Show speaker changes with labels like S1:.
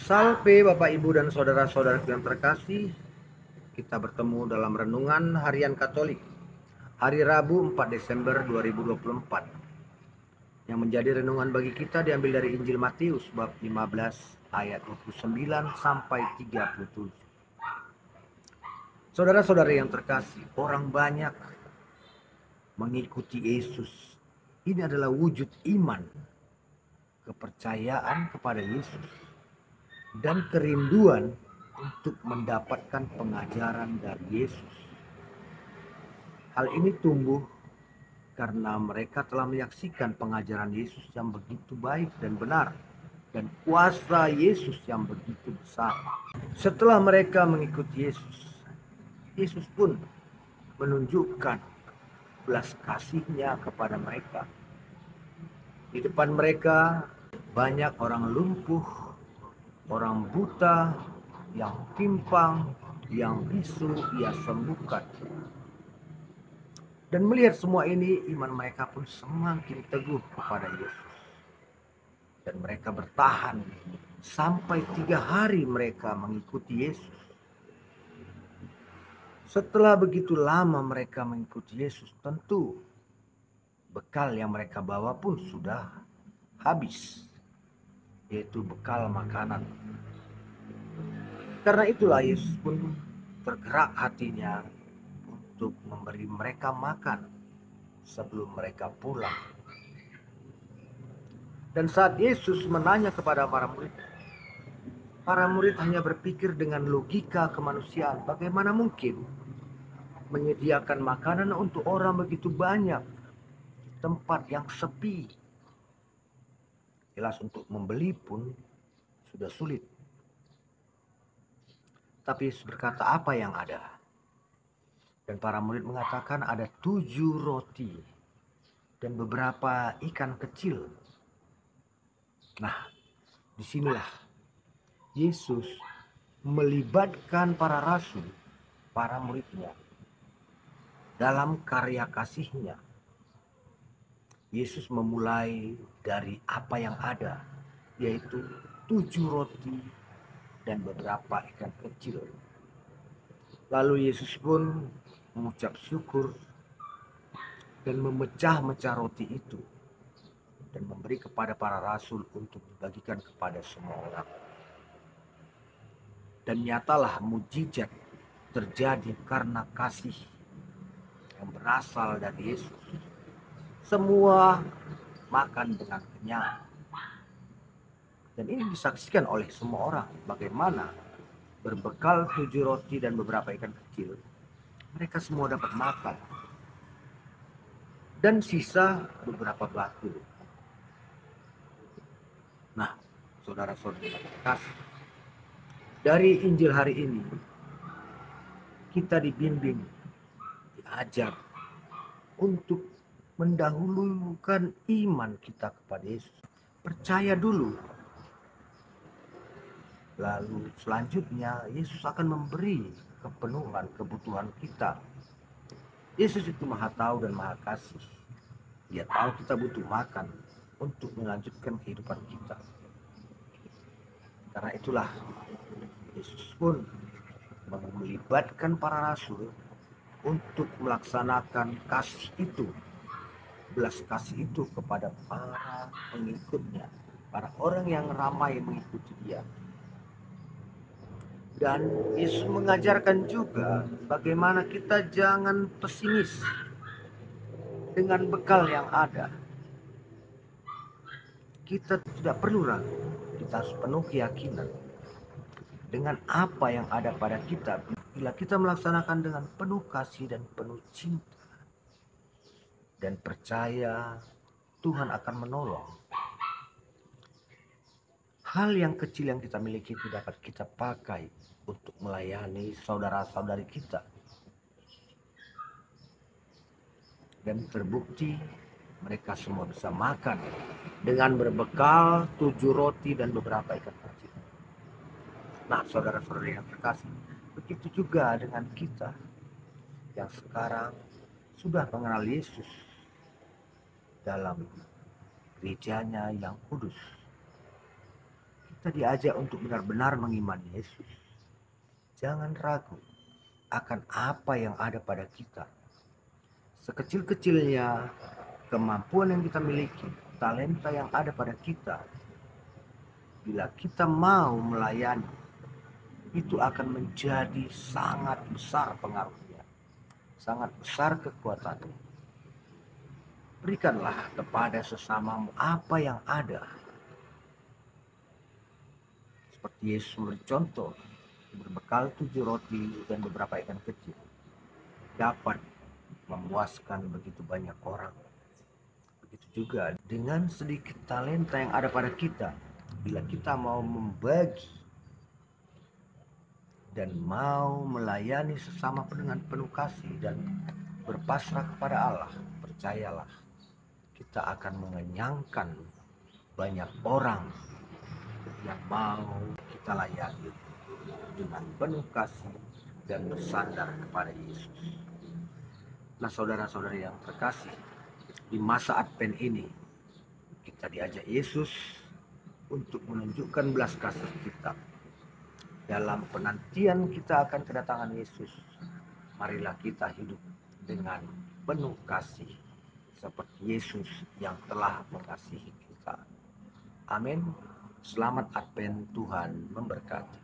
S1: Salve Bapak Ibu dan saudara-saudara yang terkasih. Kita bertemu dalam renungan harian Katolik hari Rabu 4 Desember 2024. Yang menjadi renungan bagi kita diambil dari Injil Matius bab 15 ayat 29 sampai 37. Saudara-saudara yang terkasih, orang banyak mengikuti Yesus. Ini adalah wujud iman, kepercayaan kepada Yesus, dan kerinduan untuk mendapatkan pengajaran dari Yesus. Hal ini tumbuh karena mereka telah menyaksikan pengajaran Yesus yang begitu baik dan benar, dan kuasa Yesus yang begitu besar. Setelah mereka mengikuti Yesus, Yesus pun menunjukkan belas kasih-Nya kepada mereka. Di depan mereka banyak orang lumpuh, orang buta, yang timpang, yang bisu Ia sembuhkan. Dan melihat semua ini, iman mereka pun semakin teguh kepada Yesus. Dan mereka bertahan sampai 3 hari mereka mengikuti Yesus. Setelah begitu lama mereka mengikuti Yesus, tentu bekal yang mereka bawa pun sudah habis, yaitu bekal makanan. Karena itulah Yesus pun tergerak hatinya untuk memberi mereka makan sebelum mereka pulang. Dan saat Yesus menanya kepada para murid hanya berpikir dengan logika kemanusiaan. Bagaimana mungkin menyediakan makanan untuk orang begitu banyak, tempat yang sepi? Jelas untuk membeli pun sudah sulit. Tapi Yesus berkata, apa yang ada? Dan para murid mengatakan ada 7 roti dan beberapa ikan kecil. Nah, disinilah Yesus melibatkan para rasul, para muridnya, dalam karya kasih-Nya. Yesus memulai dari apa yang ada, yaitu 7 roti dan beberapa ikan kecil. Lalu Yesus pun mengucap syukur dan memecah-mecah roti itu dan memberi kepada para rasul untuk dibagikan kepada semua orang. Dan nyatalah mujizat terjadi karena kasih yang berasal dari Yesus. Semua makan dengan kenyang. Dan ini disaksikan oleh semua orang, bagaimana berbekal 7 roti dan beberapa ikan kecil, mereka semua dapat makan. Dan sisa beberapa batu. Nah, saudara-saudara terkasih, dari Injil hari ini kita dibimbing, diajar untuk mendahulukan iman kita kepada Yesus. Percaya dulu. Lalu selanjutnya Yesus akan memberi kepenuhan kebutuhan kita. Yesus itu Maha Tahu dan Maha Kasih. Dia tahu kita butuh makan untuk melanjutkan kehidupan kita. Karena itulah Yesus pun melibatkan para rasul untuk melaksanakan kasih itu, belas kasih itu kepada para pengikutnya, para orang yang ramai mengikuti Dia. Dan Yesus mengajarkan juga bagaimana kita jangan pesimis dengan bekal yang ada. Kita tidak perlu ragu, kita harus penuh keyakinan dengan apa yang ada pada kita. Bila kita melaksanakan dengan penuh kasih dan penuh cinta dan percaya, Tuhan akan menolong. Hal yang kecil yang kita miliki itu dapat kita pakai untuk melayani saudara-saudari kita. Dan terbukti mereka semua bisa makan dengan berbekal 7 roti dan beberapa ikan kecil. Nah, saudara-saudari yang terkasih, begitu juga dengan kita yang sekarang sudah mengenal Yesus dalam gerejanya yang kudus. Kita diajak untuk benar-benar mengimani Yesus. Jangan ragu akan apa yang ada pada kita. Sekecil-kecilnya kemampuan yang kita miliki, talenta yang ada pada kita, bila kita mau melayani, itu akan menjadi sangat besar pengaruhnya, sangat besar kekuatannya. Berikanlah kepada sesamamu apa yang ada. Seperti Yesus memberi contoh, berbekal 7 roti dan beberapa ikan kecil, dapat memuaskan begitu banyak orang. Begitu juga dengan sedikit talenta yang ada pada kita, bila kita mau membagi dan mau melayani sesama dengan penuh kasih dan berpasrah kepada Allah, percayalah, kita akan mengenyangkan banyak orang yang mau kita layani dengan penuh kasih dan bersandar kepada Yesus. Nah, saudara-saudari yang terkasih, di masa Advent ini kita diajak Yesus untuk menunjukkan belas kasih kita. Dalam penantian kita akan kedatangan Yesus, marilah kita hidup dengan penuh kasih seperti Yesus yang telah mengasihi kita. Amin. Selamat Advent, Tuhan memberkati.